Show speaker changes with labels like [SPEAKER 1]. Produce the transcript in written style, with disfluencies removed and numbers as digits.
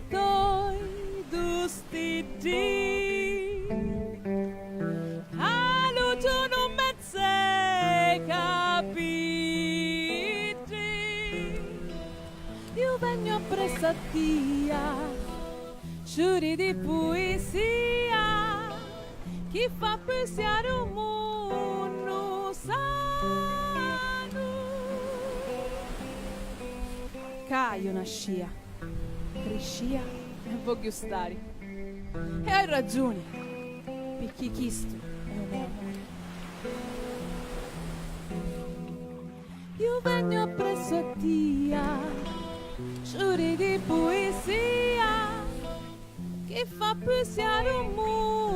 [SPEAKER 1] toi dusti di allo tu non mezze capiti io vengo appresso a tia giuri di poesia chi fa pensare un mondo sano caio una scia crescia e voglio stare e hai ragione perché questo è un amore io vengo appresso a tia giuri di poesia che fa pensare un mondo